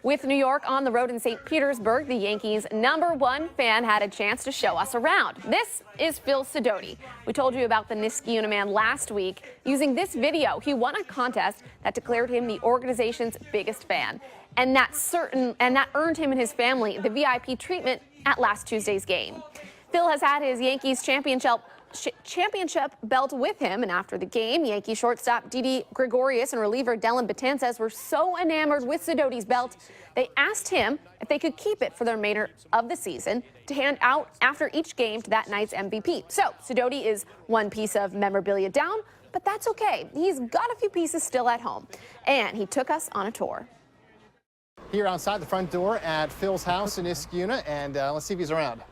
With New York on the road in St. Petersburg, the Yankees' #1 fan had a chance to show us around. This is Phil Sidoti. We told you about the Niskayuna man last week. Using this video, he won a contest that declared him the organization's biggest fan. And that earned him and his family the VIP treatment at last Tuesday's game. Phil has had his Yankees championship belt with him, and after the game, Yankee shortstop Didi Gregorius and reliever Dellin Betances were so enamored with Sidoti's belt, they asked him if they could keep it for the remainder of the season to hand out after each game to that night's MVP. So Sidoti is one piece of memorabilia down, but that's okay. He's got a few pieces still at home, and he took us on a tour. Here outside the front door at Phil's house in Niskayuna, and let's see if he's around.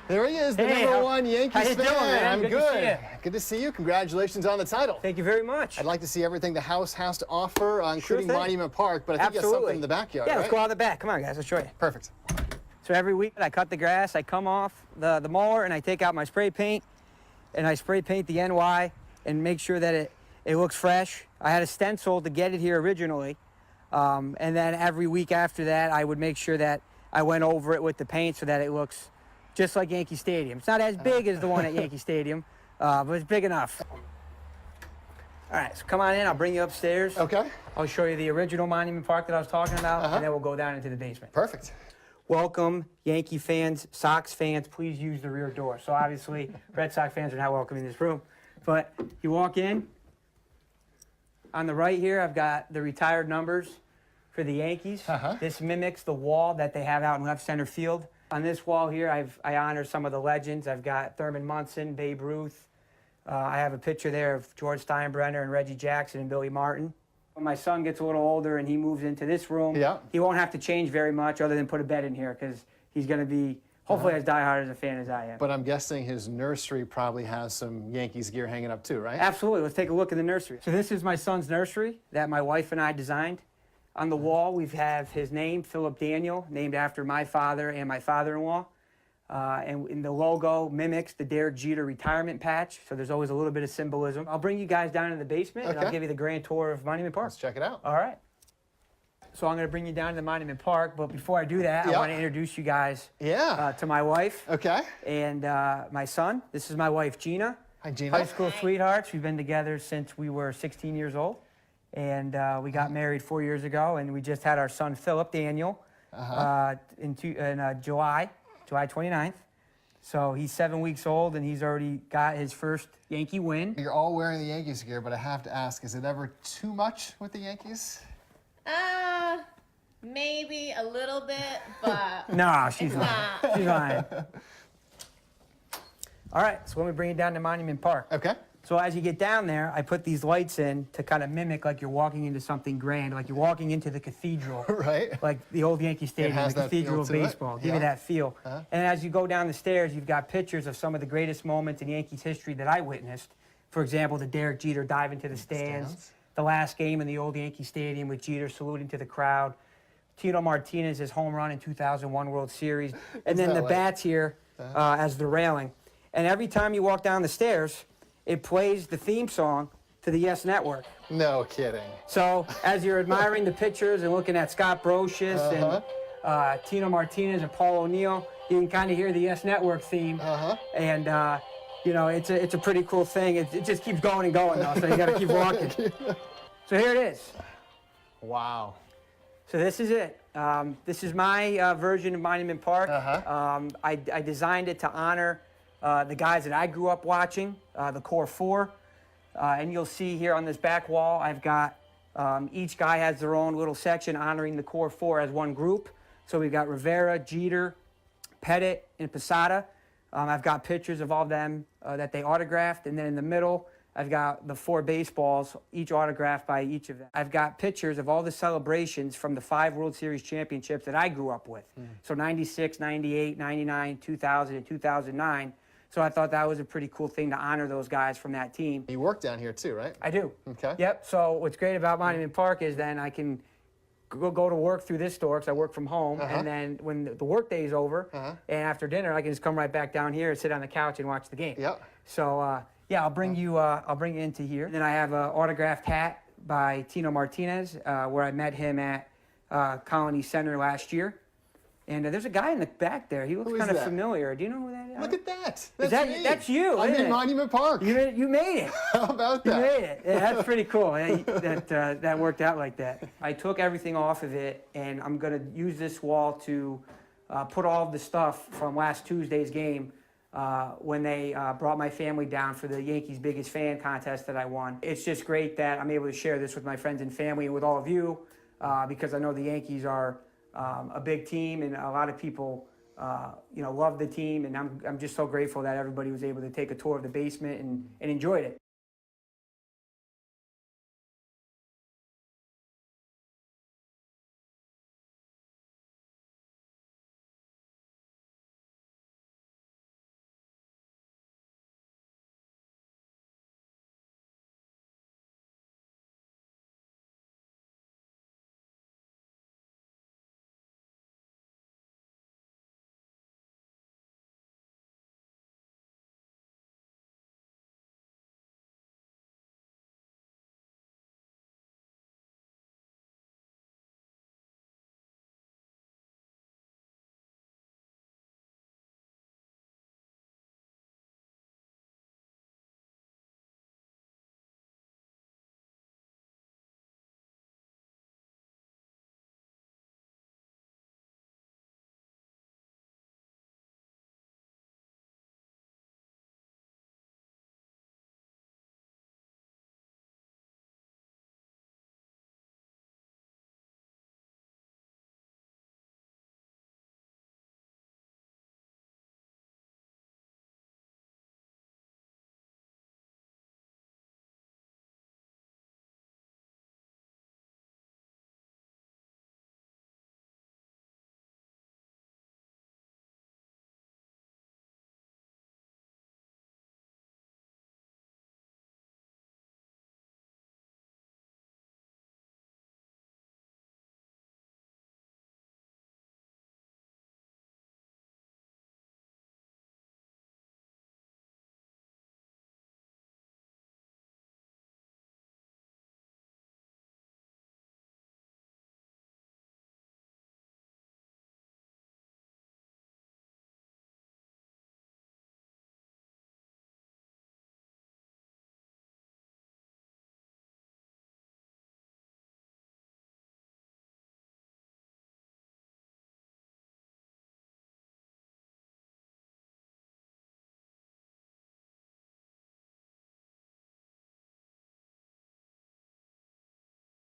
There he is, the #1 Yankees fan. Doing, man? I'm good. good. To see you. Good to see you. Congratulations on the title. Thank you very much. I'd like to see everything the house has to offer, including Sure Monument Park, but I think you have something in the backyard, Yeah, right? let's go out the back. Come on, guys, let's show you. Perfect. So every week I cut the grass, I come off the mower, and I take out my spray paint, and I spray paint the NY and make sure that it looks fresh. I had a stencil to get it here originally, and then every week after that, I would make sure that I went over it with the paint so that it looks just like Yankee Stadium. It's not as big as the one at Yankee Stadium, but it's big enough. All right, so come on in. I'll bring you upstairs. Okay. I'll show you the original Monument Park that I was talking about, and then we'll go down into the basement. Perfect. Welcome, Yankee fans, Sox fans, please use the rear door. So obviously, Red Sox fans are not welcome in this room. But you walk in. On the right here, I've got the retired numbers for the Yankees. This mimics the wall that they have out in left center field. On this wall here, I honor some of the legends. I've got Thurman Munson, Babe Ruth. I have a picture there of George Steinbrenner and Reggie Jackson and Billy Martin. When my son gets a little older and he moves into this room, he won't have to change very much other than put a bed in here because he's going to be hopefully as diehard as a fan as I am. But I'm guessing his nursery probably has some Yankees gear hanging up too, right? Absolutely. Let's take a look in the nursery. So this is my son's nursery that my wife and I designed. On the wall, we have his name, Philip Daniel, named after my father and my father-in-law. And in the logo mimics the Derek Jeter retirement patch, so there's always a little bit of symbolism. I'll bring you guys down to the basement, and I'll give you the grand tour of Monument Park. Let's check it out. All right. So I'm going to bring you down to the Monument Park, but before I do that, I want to introduce you guys to my wife and my son. This is my wife, Gina. Hi, Gina. High school sweethearts. We've been together since we were 16 years old. And we got married 4 years ago, and we just had our son, Philip Daniel, in July 29th. So he's 7 weeks old, and he's already got his first Yankee win. You're all wearing the Yankees gear, but I have to ask, is it ever too much with the Yankees? Maybe a little bit, but no, she's lying. She's lying. All right, so let me bring you down to Monument Park. Okay. So as you get down there, I put these lights in to kind of mimic like you're walking into something grand, like you're walking into the cathedral. Right. Like the old Yankee Stadium, the cathedral of baseball. Give you that feel. And as you go down the stairs, you've got pictures of some of the greatest moments in Yankees history that I witnessed. For example, the Derek Jeter dive into the stands, the last game in the old Yankee Stadium with Jeter saluting to the crowd, Tito Martinez's home run in 2001 World Series, and then the bats here as the railing. And every time you walk down the stairs, it plays the theme song to the Yes Network. No kidding. So as you're admiring the pictures and looking at Scott Brocious and Tino Martinez and Paul O'Neill, you can kind of hear the Yes Network theme. And, you know, it's a pretty cool thing. It just keeps going and going, though, so you got to keep walking. So here it is. Wow. So this is it. This is my version of Monument Park. I designed it to honor the guys that I grew up watching, the Core Four. And you'll see here on this back wall, I've got each guy has their own little section honoring the Core Four as one group. So we've got Rivera, Jeter, Pettit, and Posada. I've got pictures of all of them that they autographed. And then in the middle, I've got the 4 baseballs, each autographed by each of them. I've got pictures of all the celebrations from the 5 World Series championships that I grew up with. So 96, 98, 99, 2000, and 2009. So I thought that was a pretty cool thing to honor those guys from that team. You work down here too, right? I do. Okay. Yep. So what's great about Monument Park is then I can go to work through this door because I work from home. And then when the work day is over and after dinner, I can just come right back down here and sit on the couch and watch the game. Yep. So Yeah, I'll bring you into here. Then I have an autographed hat by Tino Martinez, where I met him at Colony Center last year. And there's a guy in the back there. He looks kind of familiar. Do you know who that is? Look at that. Me. That's you. I'm in Monument Park. You made it. How about that? You made it. Yeah, that's pretty cool. That worked out like that. I took everything off of it, and I'm going to use this wall to put all of the stuff from last Tuesday's game when they brought my family down for the Yankees' biggest fan contest that I won. It's just great that I'm able to share this with my friends and family and with all of you because I know the Yankees are a big team, and a lot of people, love the team, and I'm just so grateful that everybody was able to take a tour of the basement and enjoyed it.